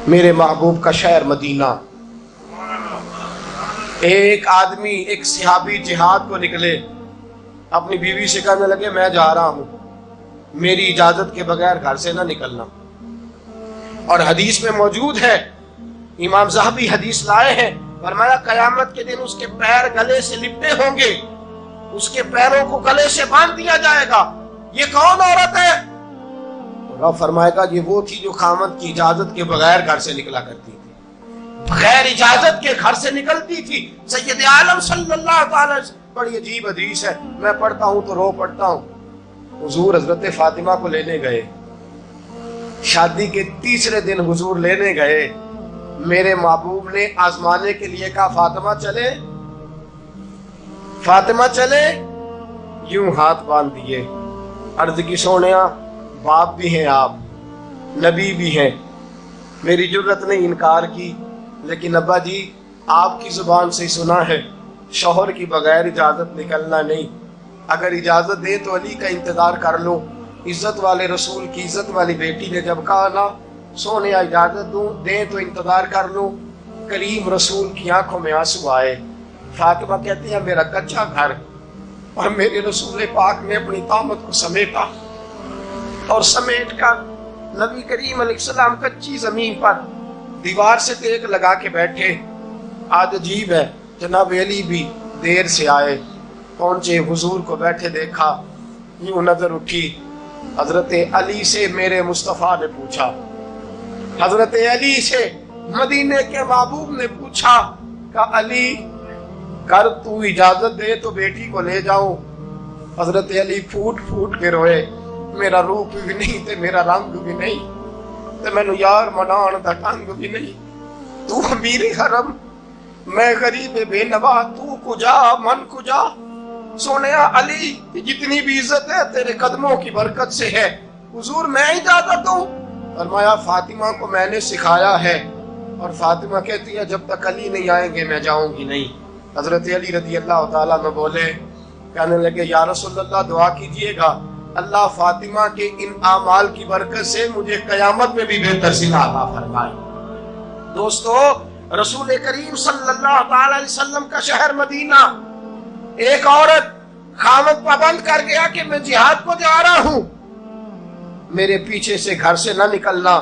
میرے محبوب کا شہر مدینہ. ایک آدمی ایک صحابی جہاد کو نکلے, اپنی بیوی سے کہنے لگے میں جا رہا ہوں, میری اجازت کے بغیر گھر سے نہ نکلنا. اور حدیث میں موجود ہے, امام ذہبی حدیث لائے ہیں, فرمایا قیامت کے دن اس کے پیر گلے سے لپٹے ہوں گے, اس کے پیروں کو گلے سے باندھ دیا جائے گا. یہ کون عورت ہے؟ رب فرمائے گا یہ وہ تھی جو خامد کی اجازت کے بغیر گھر سے نکلا کرتی تھی, بغیر اجازت کے گھر سے نکلتی تھی. سید عالم صلی اللہ تعالی وسلم, بڑی عجیب حدیث ہے, میں پڑھتا ہوں تو رو پڑھتا ہوں. حضور حضرت فاطمہ کو لینے گئے, شادی کے تیسرے دن حضور لینے گئے. میرے محبوب نے آزمانے کے لیے کہا فاطمہ چلے, فاطمہ چلے, یوں ہاتھ باندھ دیے. عرض کی سونیا باپ بھی ہیں آپ, نبی بھی ہیں, میری جرت نے انکار کی, لیکن ابا جی آپ کی زبان سے سنا ہے شوہر کی بغیر اجازت نکلنا نہیں. اگر اجازت دے تو علی کا انتظار کر لو. عزت والے رسول کی عزت والی بیٹی نے جب کہا نا سونیا اجازت دوں دیں تو انتظار کر لو, کریم رسول کی آنکھوں میں آنسو آئے. فاطمہ کہتی ہے میرا کچا گھر, اور میرے رسول پاک نے اپنی طامت کو سمیٹا, اور سمیٹ کر نبی کریم علیہ السلام کچی زمین پر دیوار سے دیگ لگا کے بیٹھے. آج عجیب ہے, جناب علی بھی دیر سے آئے, پہنچے, حضور کو بیٹھے دیکھا, یوں نظر اٹھی. حضرت علی سے میرے مصطفیٰ نے پوچھا, حضرت علی سے مدینے کے محبوب نے پوچھا کہ علی کر تو اجازت دے تو بیٹی کو لے جاؤں. حضرت علی پھوٹ پھوٹ کے روئے, میرا روپ بھی نہیں تے میرا رنگ بھی نہیں تے مینو یار منان دا ٹنگ بھی نہیں. تو امیر حرم میں غریب بے نوا, تو کجا من کجا. سونیا علی جتنی بھی عزت ہے تیرے قدموں کی برکت سے ہے, حضور میں اجازت دوں. فرمایا فاطمہ کو میں نے سکھایا ہے, اور فاطمہ کہتی ہے جب تک علی نہیں آئیں گے میں جاؤں گی نہیں. حضرت علی رضی اللہ تعالیٰ میں بولے, کہنے لگے یا رسول اللہ دعا کیجئے گا اللہ فاطمہ کے ان اعمال کی برکت سے مجھے قیامت میں بھی بہتر صلہ عطا فرمائے. دوستو رسول کریم صلی اللہ تعالی علیہ وسلم کا شہر مدینہ, ایک عورت خامد پابند کر گیا کہ میں جہاد کو جا رہا ہوں, میرے پیچھے سے گھر سے نہ نکلنا,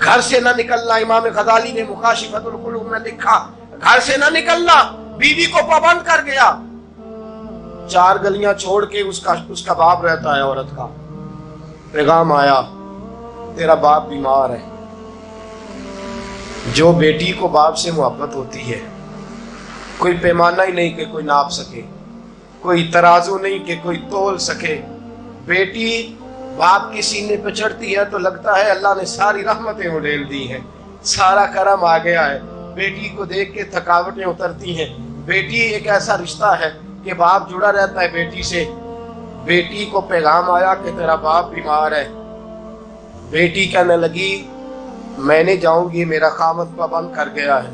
گھر سے نہ نکلنا. امام غزالی نے مکاشفۃ القلوب میں لکھا گھر سے نہ نکلنا. بیوی کو پابند کر گیا, 4 گلیاں چھوڑ کے اس کا باپ رہتا ہے, عورت کا پیغام آیا تیرا باپ بیمار ہے. جو بیٹی کو باپ سے محبت ہوتی ہے کوئی پیمانہ ہی نہیں کہ کوئی ناپ سکے, کوئی ترازو نہیں کہ کوئی تول سکے. بیٹی باپ کے سینے پہ چڑھتی ہے تو لگتا ہے اللہ نے ساری رحمتیں اڈیل دی ہیں, سارا کرم آ گیا ہے. بیٹی کو دیکھ کے تھکاوٹیں اترتی ہیں. بیٹی ایک ایسا رشتہ ہے کہ باپ جڑا رہتا ہے بیٹی سے. بیٹی کو پیغام آیا کہ تیرا باپ بیمار ہے. بیٹی کہنے لگی میں نے جاؤں گی, میرا خامد پابند کر گیا ہے.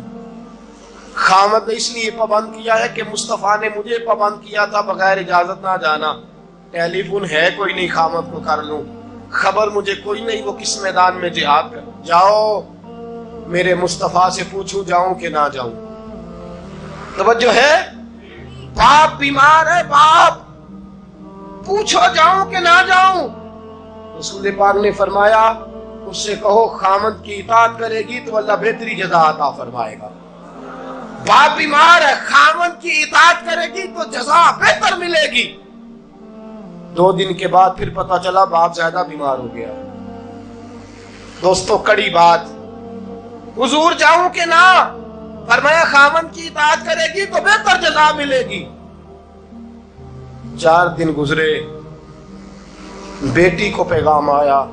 خامد نے اس لیے پابند کیا ہے کہ مصطفیٰ نے مجھے پابند کیا تھا بغیر اجازت نہ جانا. ٹیلی فون ہے کوئی نہیں خامد کو کر لوں, خبر مجھے کوئی نہیں وہ کس میدان میں جہاد کر. جاؤ میرے مصطفیٰ سے پوچھوں جاؤں کہ نہ جاؤں. توجہ ہے, باپ بیمار ہے, باپ پوچھو جاؤں کہ نہ جاؤں. رسول پاک نے فرمایا اس سے کہو خامد کی اطاعت کرے گی تو اللہ بہتری جزا عطا فرمائے گا. باپ بیمار ہے, خامد کی اطاعت کرے گی تو جزا بہتر ملے گی. 2 دن کے بعد پھر پتا چلا باپ زیادہ بیمار ہو گیا. دوستو کڑی بات, حضور جاؤں کہ نہ, فرمایا خامد کی اطاعت کرے گی تو بہتر جزا ملے گی. 4 دن گزرے, بیٹی کو پیغام آیا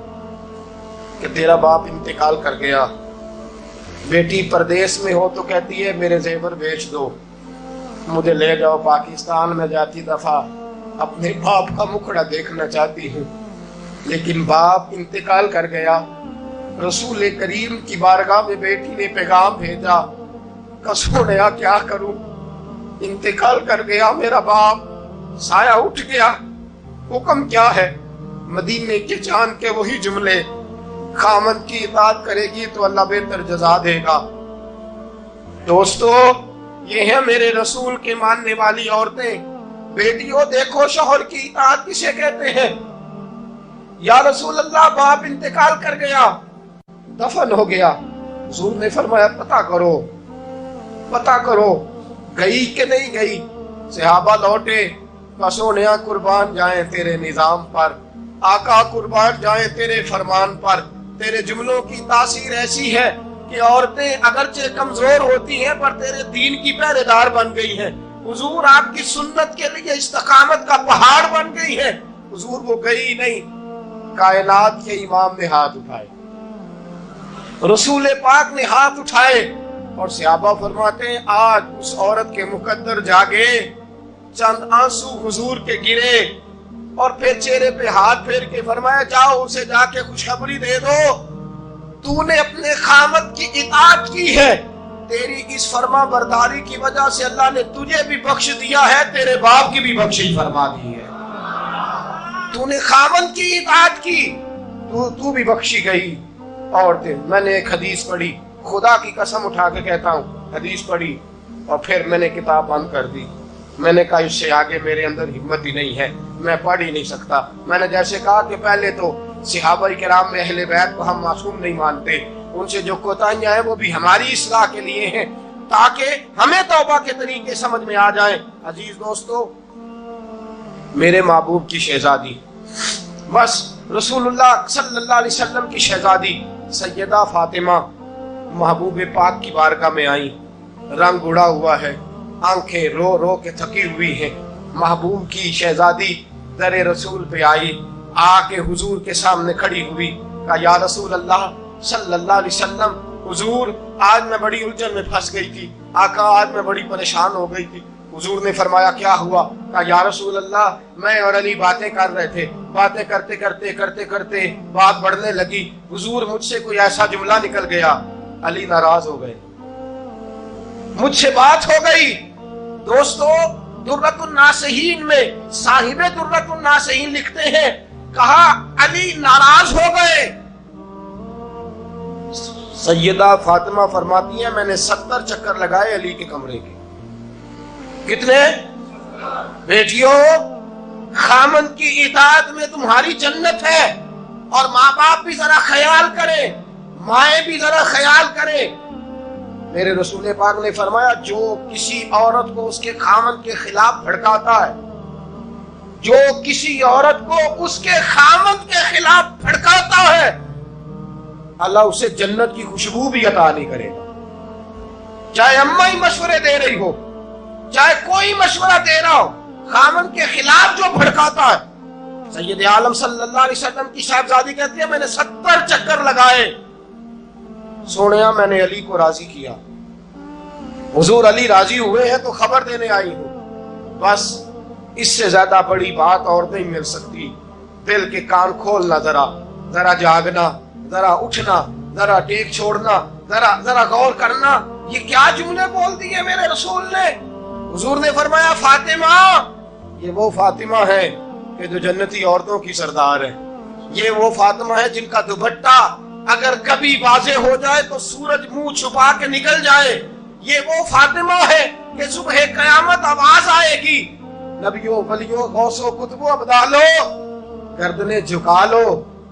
کہ تیرا باپ انتقال کر گیا. بیٹی پردیس میں ہو تو کہتی ہے میرے زیور بیچ دو, مجھے لے جاؤ پاکستان میں, جاتی دفعہ اپنے باپ کا مکھڑا دیکھنا چاہتی ہوں. لیکن باپ انتقال کر گیا. رسول کریم کی بارگاہ میں بیٹی نے پیغام بھیجا کہ سونیا کیا کروں, انتقال کر گیا میرا باپ, سایہ اٹھ گیا, حکم کیا ہے؟ مدینے کے چاند کے وہی جملے خامن کی اطاعت کرے گی تو اللہ بہتر جزا دے گا۔ دوستو، یہ ہیں میرے رسول کے ماننے والی عورتیں۔ بیٹیوں دیکھو شوہر کی اطاعت کسے کہتے ہیں۔ یا رسول اللہ باپ انتقال کر گیا، دفن ہو گیا، حضور نے فرمایا پتہ کرو گئی کہ نہیں گئی۔ صحابہ لوٹے، سونیا قربان جائیں تیرے نظام پر، آقا قربان جائیں تیرے فرمان پر۔ تیرے جملوں کی تاثیر ایسی ہے کہ عورتیں اگرچہ کمزور ہوتی ہیں پر تیرے دین کی پہرے دار بن گئی ہیں۔ حضور آپ کی سنت کے لیے استقامت کا پہاڑ بن گئی ہے۔ حضور وہ گئی نہیں، کائنات کے امام نے ہاتھ اٹھائے، رسول پاک نے ہاتھ اٹھائے، اور صحابہ فرماتے ہیں آج اس عورت کے مقدر جاگے، چند آنسو حضور کے گرے، اور پھر چہرے پہ ہاتھ پھیر کے فرمایا جاؤ اسے جا کے خوشخبری دے دو، تو نے اپنے خامد کی اطاعت کی ہے، تیری اس فرما برداری کی وجہ سے اللہ نے تجھے بھی بخش دیا ہے، تیرے باپ کی بھی بخشش فرما دی ہے۔ تو نے خامد کی اطاعت کی، تو بھی بخشی گئی۔ عورتیں، میں نے ایک حدیث پڑھی، خدا کی قسم اٹھا کے کہتا ہوں، حدیث پڑھی اور پھر میں نے کتاب بند کر دی۔ میں نے کہا اس سے آگے میرے اندر ہمت ہی نہیں ہے، میں پڑھ ہی نہیں سکتا۔ میں نے جیسے کہا کہ پہلے تو صحابہ کرام میں اہل بیت کو ہم معصوم نہیں مانتے، ان سے جو کوتاہیاں ہیں وہ بھی ہماری اصلاح کے لیے ہیں تاکہ ہمیں توبہ کے طریقے سمجھ میں آ جائیں۔ عزیز دوستو، میرے محبوب کی شہزادی، بس رسول اللہ صلی اللہ علیہ وسلم کی شہزادی سیدہ فاطمہ محبوب پاک کی بارگاہ میں آئیں، رنگ اڑا ہوا ہے، آنکھیں رو رو کے تھکی ہوئی ہیں۔ محبوب کی شہزادی در رسول پہ آئی، آ کے حضور کے سامنے کھڑی ہوئی، کہا یا رسول اللہ صلی اللہ علیہ وسلم، حضور آج میں بڑی الجھن میں پھنس گئی تھی، آقا آج میں بڑی پریشان ہو گئی تھی۔ حضور نے فرمایا کیا ہوا؟ کہا یا رسول اللہ میں اور علی باتیں کر رہے تھے، باتیں کرتے کرتے بات بڑھنے لگی، حضور مجھ سے کوئی ایسا جملہ نکل گیا، علی ناراض ہو گئے، مجھ سے بات ہو گئی۔ دوستو، درۃ الناصحین میں صاحب درۃ الناصحین لکھتے ہیں، کہا علی ناراض ہو گئے۔ سیدہ فاطمہ فرماتی ہیں میں نے 70 چکر لگائے علی کے کمرے کے۔ کتنے؟ بیٹیوں، خامن کی اطاعت میں تمہاری جنت ہے، اور ماں باپ بھی ذرا خیال کریں، مائیں بھی ذرا خیال کریں۔ میرے رسول پاک نے فرمایا جو کسی عورت کو اس کے خامن کے خلاف بھڑکاتا ہے، جو کسی عورت کو اس کے خامن کے خلاف بھڑکاتا ہے، اللہ اسے جنت کی خوشبو بھی عطا نہیں کرے گا۔ چاہے اماں ہی مشورے دے رہی ہو، چاہے کوئی مشورہ دے رہا ہو، خامن کے خلاف جو بھڑکاتا ہے۔ سید عالم صلی اللہ علیہ وسلم کی صاحبزادی کہتی ہے میں نے 70 چکر لگائے، سونیا میں نے علی کو راضی کیا، حضور علی راضی ہوئے ہیں تو خبر دینے آئی ہوں۔ بس اس سے زیادہ بڑی بات اور نہیں مل سکتی۔ دل کے کان کھولنا، ذرا جاگنا، ذرا اٹھنا، ذرا ٹیک چھوڑنا، ذرا غور کرنا، یہ کیا جملے بول دیے میرے رسول نے۔ حضور نے فرمایا فاطمہ، یہ وہ فاطمہ ہے کہ جو جنتی عورتوں کی سردار ہے، یہ وہ فاطمہ ہے جن کا دوپٹہ اگر کبھی واضح ہو جائے تو سورج منہ چھپا کے نکل جائے، یہ وہ فاطمہ ہے کہ صبح قیامت آواز آئے گی نبیوں ولیوں غوثوں کتبوں ابدالوں، گردنیں جھکا لو،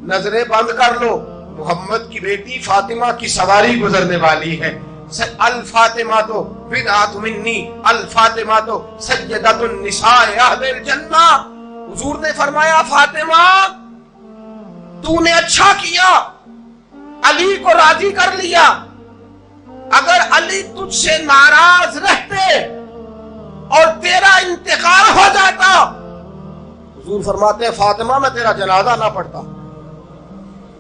نظریں بند کر لو، محمد کی بیٹی فاطمہ کی سواری گزرنے والی ہے۔ الفاطمہ تو بدعت منی، الفاطمہ تو سیدۃ النساء اہل الجنہ۔ حضور نے فرمایا فاطمہ تو نے اچھا کیا، علی کو راضی کر لیا، اگر علی تجھ سے ناراض رہتے اور تیرا انتقال ہو جاتا، حضور فرماتے ہیں فاطمہ میں تیرا جنازہ نہ پڑھتا۔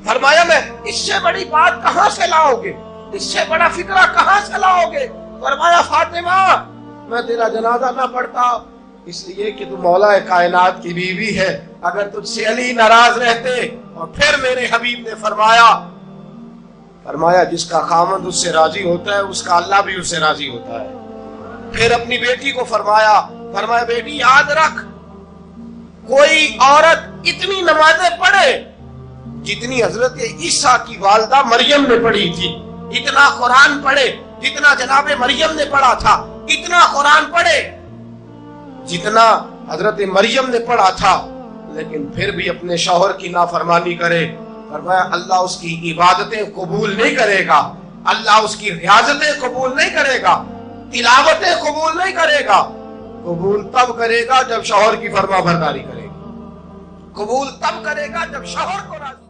فرمایا میں اس سے بڑی بات کہاں سے لاؤ گے، اس سے بڑا فکرہ کہاں سے لاؤ گے؟ فرمایا فاطمہ میں تیرا جنازہ نہ پڑھتا اس لیے کہ تو مولا کائنات کی بیوی ہے، اگر تجھ سے علی ناراض رہتے۔ اور پھر میرے حبیب نے فرمایا جس کا خامند اس سے راضی ہوتا ہے اس کا اللہ بھی اس سے راضی ہوتا ہے۔ پھر اپنی بیٹی کو فرمایا بیٹی یاد رکھ، کوئی عورت اتنی نمازیں پڑھے جتنی حضرت عیسیٰ کی والدہ مریم نے پڑھی تھی، اتنا قرآن پڑھے جتنا جناب مریم نے پڑھا تھا، اتنا قرآن پڑھے جتنا حضرت مریم نے پڑھا تھا، لیکن پھر بھی اپنے شوہر کی نافرمانی کرے۔ فرمایا اللہ اس کی عبادتیں قبول نہیں کرے گا، اللہ اس کی ریاضتیں قبول نہیں کرے گا، تلاوتیں قبول نہیں کرے گا۔ قبول تب کرے گا جب شوہر کی فرما برداری کرے گا، قبول تب کرے گا جب شوہر کو راضی